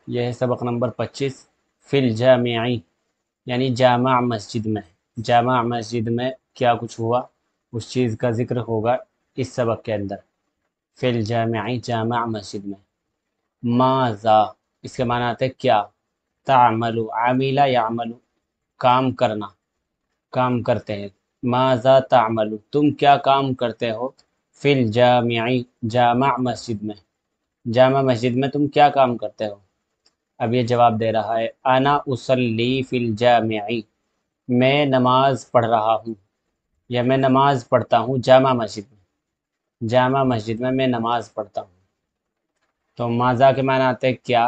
یہ ہے سبق نمبر 25 فی الجامعی یعنی جامع مسجد میں۔ جامع مسجد میں کیا کچھ ہوا اس چیز کا ذکر ہوگا اس سبق کے اندر۔ فی الجامعی جامع مسجد میں۔ ماذا اس کے معنی آتے ہیں کیا۔ تعمل عاملہ یعمل کام کرنا، کام کرتے ہیں۔ ماذا تعمل تم کیا کام کرتے ہو۔ فی الجامعی جامع مسجد میں، جامع مسجد میں تم کیا کام کرتے ہو۔ اب یہ جواب دے رہا ہے انا اصلی فی الجامعی میں نماز پڑھ رہا ہوں، یا میں نماز پڑھتا ہوں جامع مسجد میں۔ جامع مسجد میں نماز پڑھتا ہوں۔ تو ماذا کے معنی آتے ہیں کیا،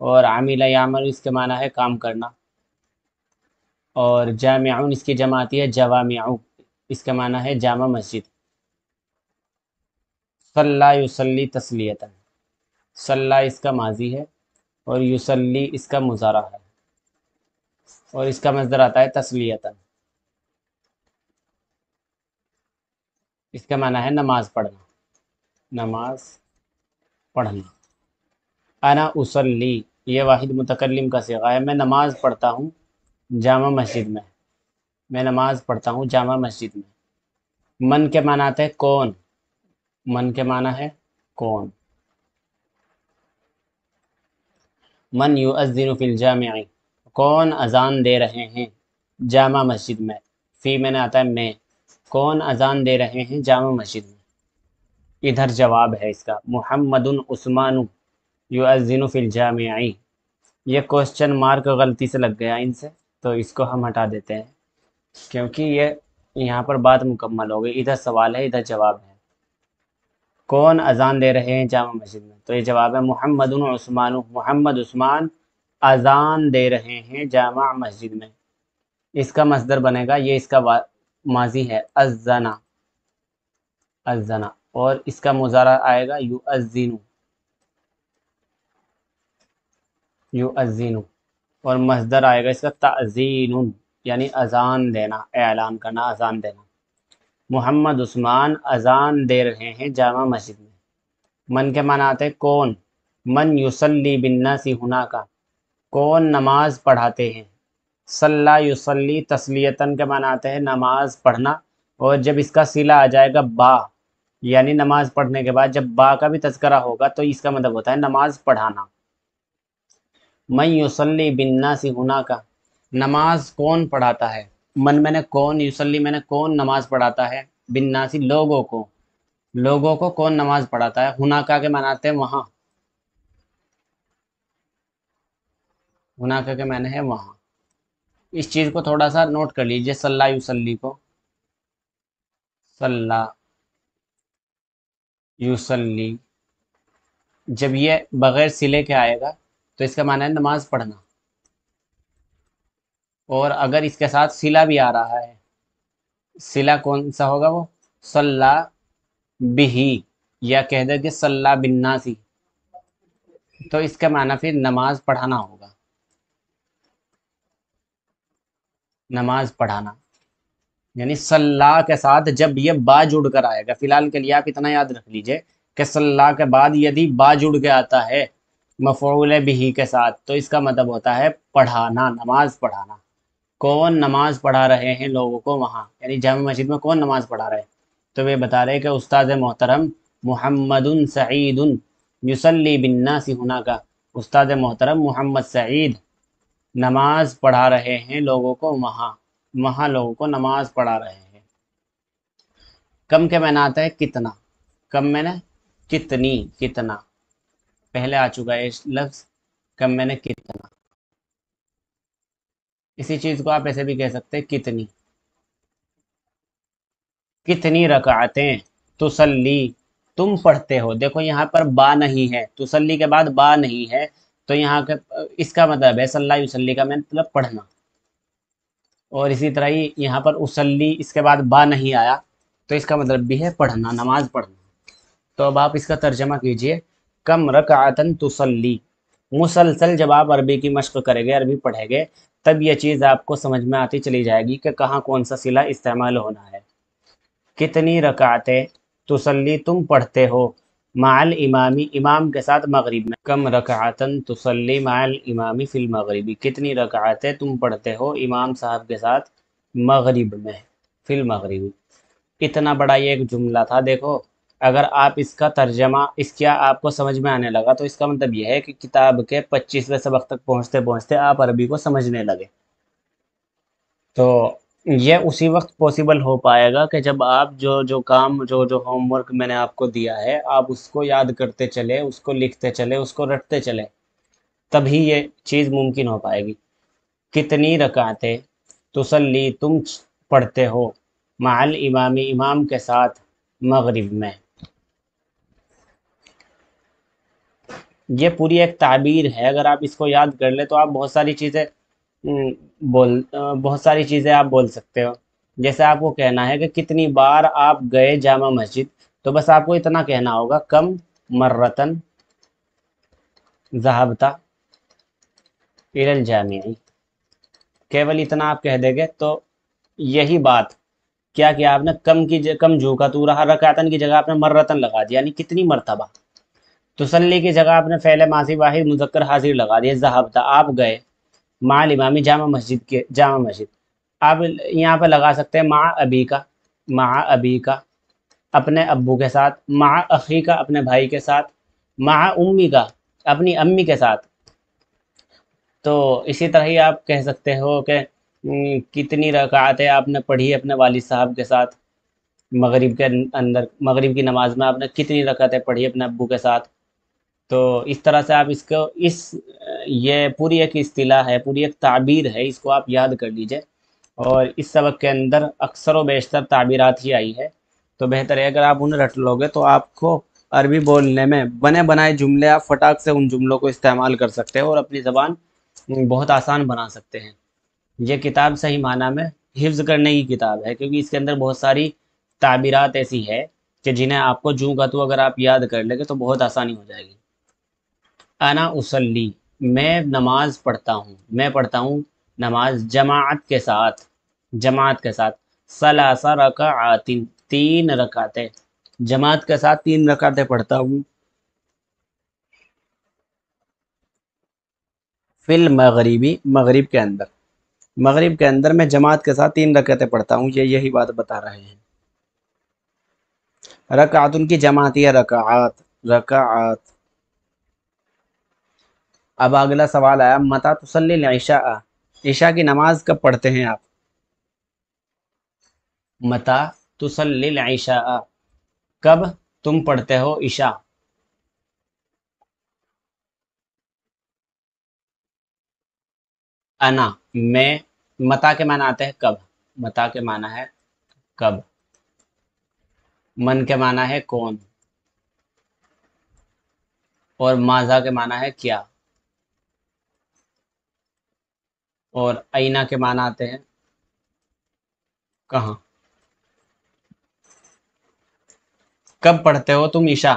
اور عامل یعمل اس کے معنی ہے کام کرنا، اور جامعون اس کی جمع آتی ہے جوامع، اس کا معنی ہے جامع مسجد۔ صلی یصلی تسلیۃ، صلی اس کا ماضی ہے اور یصلی اس کا مضارع ہے، اور اس کا مصدر آتا ہے تسلیۃ، اس کا معنی ہے نماز پڑھنا، نماز پڑھنا۔ انا اصلی یہ واحد متکلم کا صیغہ ہے، میں نماز پڑھتا ہوں جامع مسجد میں، میں نماز پڑھتا ہوں جامع مسجد میں۔ من کے معنی آتے ہیں کون، من کے معنی ہے کون۔ من یؤذن فی الجامع کون اذان دے رہے ہیں جامع مسجد میں۔ فی میں نے آتا ہے میں، کون اذان دے رہے ہیں جامع مسجد میں۔ ادھر جواب ہے اس کا محمد عثمان یؤذن فی الجامع۔ یہ کوسچن مارک غلطی سے لگ گیا ان سے، تو اس کو ہم ہٹا دیتے ہیں کیونکہ یہ یہاں پر بات مکمل ہو گئی۔ ادھر سوال ہے ادھر جواب ہے۔ کون اذان دے رہے ہیں جامع مسجد میں، تو یہ جواب ہے محمد عثمان، محمد عثمان اذان دے رہے ہیں جامع مسجد میں۔ اس کا مصدر بنے گا، یہ اس کا ماضی ہے اذنا، اذنا، اور اس کا مضارع آئے گا یؤذن، یؤذن، اور مصدر آئے گا اس کا تعذین یعنی اذان دینا، اعلان کرنا، اذان دینا۔ محمد عثمان اذان دے رہے ہیں جامع مسجد میں۔ من کے معنی آتے ہیں کون، من یصلی بالناس ہناک کون نماز پڑھاتے ہیں۔ صلی یصلی تسلیتاً کے معنی آتے ہیں نماز پڑھنا، اور جب اس کا صلہ آ جائے گا با، یعنی نماز پڑھنے کے بعد جب با کا بھی تذکرہ ہوگا تو اس کا مطلب ہوتا ہے نماز پڑھانا۔ من یصلی بالناس ہناک نماز کون پڑھاتا ہے۔ من میں نے کون، یصلی میں نے کون نماز پڑھاتا ہے، بالناس لوگوں کو، لوگوں کو کون نماز پڑھاتا ہے۔ ہناکا کے معنی آتے ہیں وہاں، ہناکا کے معنی ہے وہاں۔ اس چیز کو تھوڑا سا نوٹ کر لیجئے، صلی یصلی کو، صلی یصلی جب یہ بغیر صلے کے آئے گا تو اس کا معنی ہے نماز پڑھنا، اور اگر اس کے ساتھ صلہ بھی آ رہا ہے، صلہ کون سا ہوگا، وہ صلی بہی، یا کہہ دے کہ صلی بالناس، تو اس کا معنی پھر نماز پڑھانا ہوگا، نماز پڑھانا۔ یعنی صلی کے ساتھ جب یہ با جڑ کر آئے گا، فی الحال کے لیے آپ اتنا یاد رکھ لیجئے کہ صلی کے بعد یدی با جڑ کے آتا ہے مفعول بہ کے ساتھ تو اس کا مطلب ہوتا ہے پڑھانا، نماز پڑھانا۔ کون نماز پڑھا رہے ہیں لوگوں کو وہاں، یعنی جامع مسجد میں کون نماز پڑھا رہے ہیں، تو وہ بتا رہے کہ استاد محترم محمد سعید یصلی بالناس ہناک، استاد محترم محمد سعید نماز پڑھا رہے ہیں لوگوں کو وہاں، وہاں لوگوں کو نماز پڑھا رہے ہیں۔ کم کے معنی آتا ہے کتنا، کم میں نے کتنی، کتنا پہلے آ چکا ہے لفظ، کم میں نے کتنا۔ اسی چیز کو آپ ایسے بھی کہہ سکتے ہیں کتنی، کتنی رکعتیں تصلی تم پڑھتے ہو۔ دیکھو یہاں پر با نہیں ہے، تصلی کے بعد با نہیں ہے، تو یہاں کے اس کا مطلب ہے صلی یصلی کا مطلب پڑھنا، اور اسی طرح ہی یہاں پر اصلی اس کے بعد با نہیں آیا تو اس کا مطلب بھی ہے پڑھنا، نماز پڑھنا۔ تو اب آپ اس کا ترجمہ کیجئے، کم رکعتن تصلی، مسلسل جب آپ عربی کی مشق کریں گے، عربی پڑھیں گے، تب یہ چیز آپ کو سمجھ میں آتی چلی جائے گی کہ کہاں کون سا صلہ استعمال ہونا ہے۔ کتنی رکعتیں تصلی تم پڑھتے ہو، مع الامامی امام کے ساتھ مغرب میں، کم رکعتن تصلی مع الامامی فی المغربی، کتنی رکعتیں تم پڑھتے ہو امام صاحب کے ساتھ مغرب میں، فی المغربی۔ اتنا بڑا یہ ایک جملہ تھا، دیکھو اگر آپ اس کا ترجمہ اس کیا آپ کو سمجھ میں آنے لگا تو اس کا مطلب یہ ہے کہ کتاب کے 25ویں سبق تک پہنچتے پہنچتے آپ عربی کو سمجھنے لگے۔ تو یہ اسی وقت پاسبل ہو پائے گا کہ جب آپ جو کام جو ہوم ورک میں نے آپ کو دیا ہے آپ اس کو یاد کرتے چلے، اس کو لکھتے چلے، اس کو رٹتے چلے، تبھی یہ چیز ممکن ہو پائے گی۔ کتنی رکعتیں تصلی تم پڑھتے ہو مع الامامی امام کے ساتھ مغرب میں، یہ پوری ایک تعبیر ہے، اگر آپ اس کو یاد کر لیں تو آپ بہت ساری چیزیں بہت ساری چیزیں آپ بول سکتے ہو۔ جیسے آپ کو کہنا ہے کہ کتنی بار آپ گئے جامع مسجد، تو بس آپ کو اتنا کہنا ہوگا کم مرتن ذہبتا الی الجامع، کیول اتنا آپ کہہ دیں گے تو یہی بات کیا کہ آپ نے کم جو کا تو رہا، رکعتن کی جگہ آپ نے مرتن لگا دیا، یعنی کتنی مرتبہ۔ تسلی کی جگہ آپ نے فعل ماضی واحد مذکر حاضر لگا دیا، ذہبتا آپ گئے، مع الامامی جامع مسجد، آپ یہاں پہ لگا سکتے ہیں مع ابی کا، مع ابی کا اپنے ابو کے ساتھ، مع اخی کا اپنے بھائی کے ساتھ، مع امی کا اپنی امی کے ساتھ۔ تو اسی طرح ہی آپ کہہ سکتے ہو کہ کتنی رکعتیں آپ نے پڑھی اپنے والد صاحب کے ساتھ مغرب کے اندر، مغرب کی نماز میں آپ نے کتنی رکعتیں پڑھی اپنے ابو کے ساتھ۔ تو اس طرح سے آپ اس کو یہ پوری ایک اصطلاح ہے، پوری ایک تعبیر ہے، اس کو آپ یاد کر لیجئے، اور اس سبق کے اندر اکثر و بیشتر تعبیرات ہی آئی ہے، تو بہتر ہے اگر آپ انہیں رٹ لو گے تو آپ کو عربی بولنے میں بنے بنائے جملے آپ فٹاک سے ان جملوں کو استعمال کر سکتے ہیں اور اپنی زبان بہت آسان بنا سکتے ہیں۔ یہ کتاب صحیح معنی میں حفظ کرنے کی کتاب ہے، کیونکہ اس کے اندر بہت ساری تعبیرات ایسی ہے کہ جنہیں آپ کو جوں کا تو اگر آپ یاد کر لیں گے تو بہت آسانی ہو جائے گی۔ انا اصلی میں نماز پڑھتا ہوں، میں پڑھتا ہوں نماز جماعت کے ساتھ، جماعت کے ساتھ، ثلاث رکعات تین رکعتیں، جماعت کے ساتھ تین رکعتیں پڑھتا ہوں، فی المغربی مغرب کے اندر، مغرب کے اندر میں جماعت کے ساتھ تین رکعتیں پڑھتا ہوں، یہی بات بتا رہے ہیں۔ رکعت ان کی جماعت ہے، رکعات، رکعات۔ اب اگلا سوال آیا متی تصلی العشاء، عشاء کی نماز کب پڑھتے ہیں آپ؟ متی تصلی العشاء، کب تم پڑھتے ہو عشاء؟ انا میں، متا کے معنی آتے ہیں کب، متا کے معنی ہے کب، من کے معنی ہے کون، اور ماذا کے معنی ہے کیا، اور اینا کے معنی آتے ہیں کہاں۔ کب پڑھتے ہو تم عشاء؟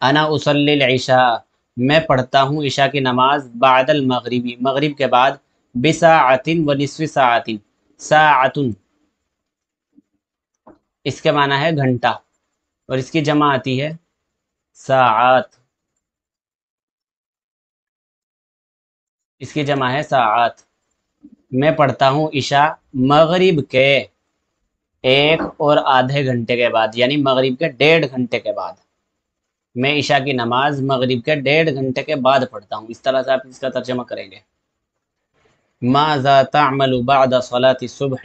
انا اصلی العشاء، میں پڑھتا ہوں عشاء کی نماز بعد المغربی، مغرب کے بعد، بساعت و نصف ساعت، ساعت اس کے معنی ہے گھنٹہ، اور اس کی جمع آتی ہے ساعات، اس کی جمع ہے ساعات۔ میں پڑھتا ہوں عشاء مغرب کے ایک اور آدھے گھنٹے کے بعد، یعنی مغرب کے 1.5 گھنٹے کے بعد، میں عشاء کی نماز مغرب کے 1.5 گھنٹے کے بعد پڑھتا ہوں، اس طرح سے آپ اس کا ترجمہ کریں گے۔ ماذا تعمل بعد صلاة الصبح،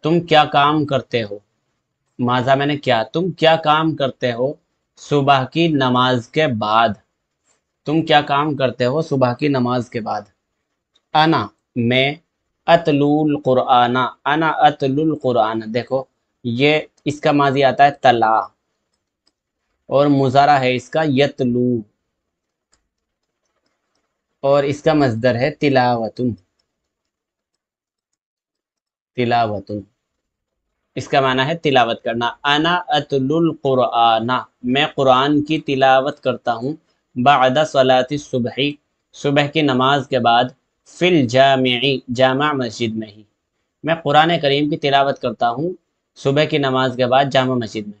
تم کیا کام کرتے ہو، ماذا میں نے کیا، تم کیا کام کرتے ہو صبح کی نماز کے بعد، تم کیا کام کرتے ہو صبح کی نماز کے بعد۔ انا میں، اتلو القرآن، انا اتلو القرآن، دیکھو یہ اس کا ماضی آتا ہے تلا، اور مضارع ہے اس کا یتلو، اور اس کا مصدر ہے تلاوتن، تلاوتن اس کا معنی ہے تلاوت کرنا۔ انا اتلو القرآن، میں قرآن کی تلاوت کرتا ہوں، بعد صلاة الصبح، صبح کی نماز کے بعد، فی الجامع، جامع مسجد میں ہی، میں قرآن کریم کی تلاوت کرتا ہوں صبح کی نماز کے بعد جامع مسجد میں۔